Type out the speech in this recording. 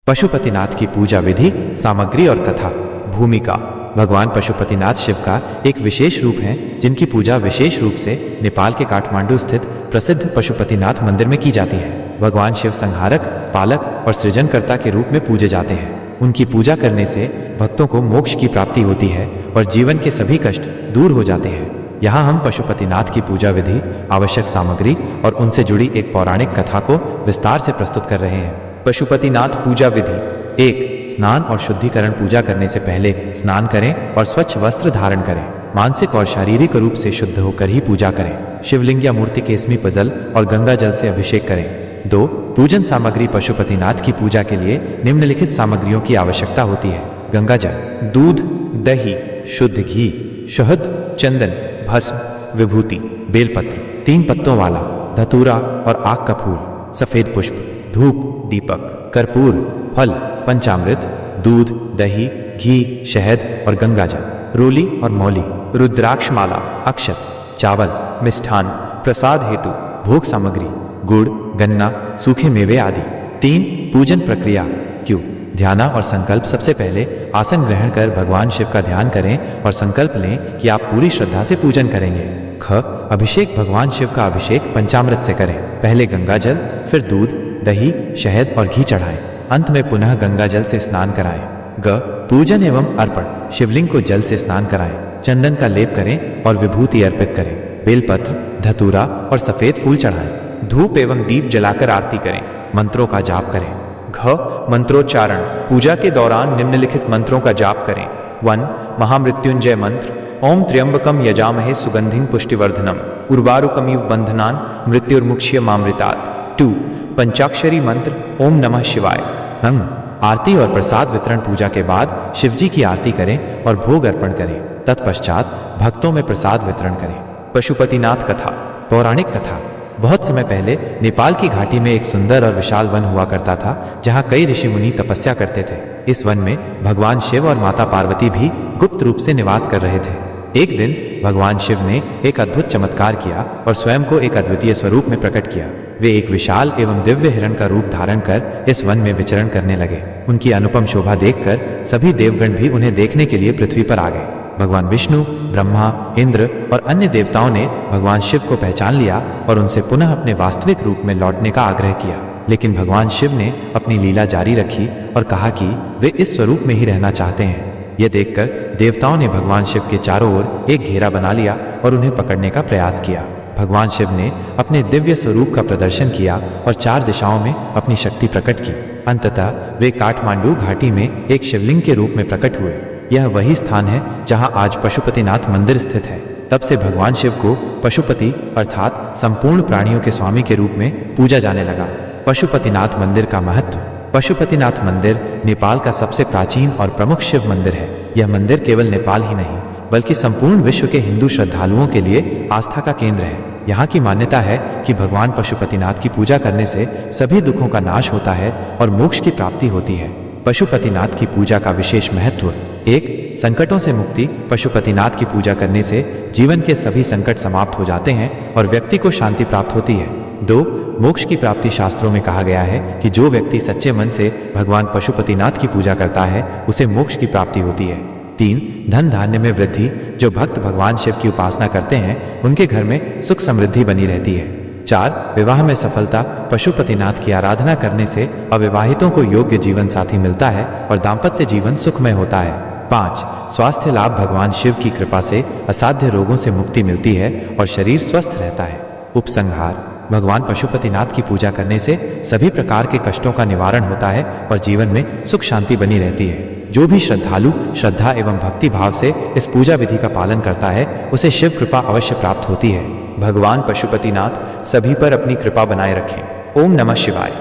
पशुपतिनाथ की पूजा विधि, सामग्री और कथा। भूमिका। भगवान पशुपतिनाथ शिव का एक विशेष रूप हैं जिनकी पूजा विशेष रूप से नेपाल के काठमांडू स्थित प्रसिद्ध पशुपतिनाथ मंदिर में की जाती है। भगवान शिव संहारक, पालक और सृजनकर्ता के रूप में पूजे जाते हैं। उनकी पूजा करने से भक्तों को मोक्ष की प्राप्ति होती है और जीवन के सभी कष्ट दूर हो जाते हैं। यहाँ हम पशुपतिनाथ की पूजा विधि, आवश्यक सामग्री और उनसे जुड़ी एक पौराणिक कथा को विस्तार से प्रस्तुत कर रहे हैं। पशुपतिनाथ पूजा विधि। 1. स्नान और शुद्धिकरण। पूजा करने से पहले स्नान करें और स्वच्छ वस्त्र धारण करें। मानसिक और शारीरिक रूप से शुद्ध होकर ही पूजा करें। शिवलिंग या मूर्ति के स्मी जल और गंगा जल से अभिषेक करें। 2. पूजन सामग्री। पशुपतिनाथ की पूजा के लिए निम्नलिखित सामग्रियों की आवश्यकता होती है। गंगा जल, दूध, दही, शुद्ध घी, शहद, चंदन, भस्म, विभूति, बेलपत्र, 3 पत्तों वाला, धतूरा और आक का फूल, सफेद पुष्प, धूप, दीपक, कर्पूर, फल, पंचामृत, दूध, दही, घी, शहद और गंगाजल, रोली और मौली, रुद्राक्ष माला, अक्षत, चावल, मिष्ठान, प्रसाद हेतु, भोग सामग्री, गुड़, गन्ना, सूखे मेवे आदि। 3. पूजन प्रक्रिया। क्यों? ध्यान और संकल्प। सबसे पहले आसन ग्रहण कर भगवान शिव का ध्यान करें और संकल्प लें कि आप पूरी श्रद्धा से पूजन करेंगे। ख. अभिषेक। भगवान शिव का अभिषेक पंचामृत से करें। पहले गंगाजल, फिर दूध, दही, शहद और घी चढ़ाएं। अंत में पुनः गंगाजल से स्नान कराएं। ग. पूजन एवं अर्पण। शिवलिंग को जल से स्नान कराएं, चंदन का लेप करें और विभूति अर्पित करें। बेलपत्र, धतूरा और सफेद फूल चढ़ाएं। धूप एवं दीप जलाकर आरती करें। मंत्रों का जाप करें। घ. मंत्रोच्चारण। पूजा के दौरान निम्नलिखित मंत्रों का जाप करें। 1. महामृत्युंजय मंत्र। ओम त्र्यंबकम यजामहे सुगंधिं पुष्टिवर्धनम उर्वारुकमिव बंधनान मृत्युर्मुक्ष्यमामृतात्। 2. पंचाक्षरी मंत्र। ओम नमः शिवाय। अंग. आरती और प्रसाद वितरण। पूजा के बाद शिवजी की आरती करें और भोग अर्पण करें। तत्पश्चात भक्तों में प्रसाद वितरण करें। पशुपतिनाथ कथा। पौराणिक कथा। बहुत समय पहले नेपाल की घाटी में एक सुंदर और विशाल वन हुआ करता था जहां कई ऋषि मुनि तपस्या करते थे। इस वन में भगवान शिव और माता पार्वती भी गुप्त रूप से निवास कर रहे थे। एक दिन भगवान शिव ने एक अद्भुत चमत्कार किया और स्वयं को एक अद्वितीय स्वरूप में प्रकट किया। वे एक विशाल एवं दिव्य हिरण का रूप धारण कर इस वन में विचरण करने लगे। उनकी अनुपम शोभा देखकर सभी देवगण भी उन्हें देखने के लिए पृथ्वी पर आ गए। भगवान विष्णु, ब्रह्मा, इंद्र और अन्य देवताओं ने भगवान शिव को पहचान लिया और उनसे पुनः अपने वास्तविक रूप में लौटने का आग्रह किया। लेकिन भगवान शिव ने अपनी लीला जारी रखी और कहा कि वे इस स्वरूप में ही रहना चाहते हैं। यह देखकर देवताओं ने भगवान शिव के चारों ओर एक घेरा बना लिया और उन्हें पकड़ने का प्रयास किया। भगवान शिव ने अपने दिव्य स्वरूप का प्रदर्शन किया और 4 दिशाओं में अपनी शक्ति प्रकट की। अंततः वे काठमांडू घाटी में एक शिवलिंग के रूप में प्रकट हुए। यह वही स्थान है जहां आज पशुपतिनाथ मंदिर स्थित है। तब से भगवान शिव को पशुपति अर्थात संपूर्ण प्राणियों के स्वामी के रूप में पूजा जाने लगा। पशुपतिनाथ मंदिर का महत्व। पशुपतिनाथ मंदिर नेपाल का सबसे प्राचीन और प्रमुख शिव मंदिर है। यह मंदिर केवल नेपाल ही नहीं बल्कि संपूर्ण विश्व के हिंदू श्रद्धालुओं के लिए आस्था का केंद्र है। यहाँ की मान्यता है कि भगवान पशुपतिनाथ की पूजा करने से सभी दुखों का नाश होता है और मोक्ष की प्राप्ति होती है। पशुपतिनाथ की पूजा का विशेष महत्व। 1. संकटों से मुक्ति। पशुपतिनाथ की पूजा करने से जीवन के सभी संकट समाप्त हो जाते हैं और व्यक्ति को शांति प्राप्त होती है। 2. मोक्ष की प्राप्ति। शास्त्रों में कहा गया है कि जो व्यक्ति सच्चे मन से भगवान पशुपतिनाथ की पूजा करता है उसे मोक्ष की प्राप्ति होती है। 3. धन धान्य में वृद्धि। जो भक्त भगवान शिव की उपासना करते हैं उनके घर में सुख समृद्धि बनी रहती है। 4. विवाह में सफलता। पशुपतिनाथ की आराधना करने से अविवाहितों को योग्य जीवन साथी मिलता है और दाम्पत्य जीवन सुखमय होता है। 5. स्वास्थ्य लाभ। भगवान शिव की कृपा से असाध्य रोगों से मुक्ति मिलती है और शरीर स्वस्थ रहता है। उपसंहार। भगवान पशुपतिनाथ की पूजा करने से सभी प्रकार के कष्टों का निवारण होता है और जीवन में सुख शांति बनी रहती है। जो भी श्रद्धालु श्रद्धा एवं भक्ति भाव से इस पूजा विधि का पालन करता है उसे शिव कृपा अवश्य प्राप्त होती है। भगवान पशुपतिनाथ सभी पर अपनी कृपा बनाए रखें। ओम नमः शिवाय।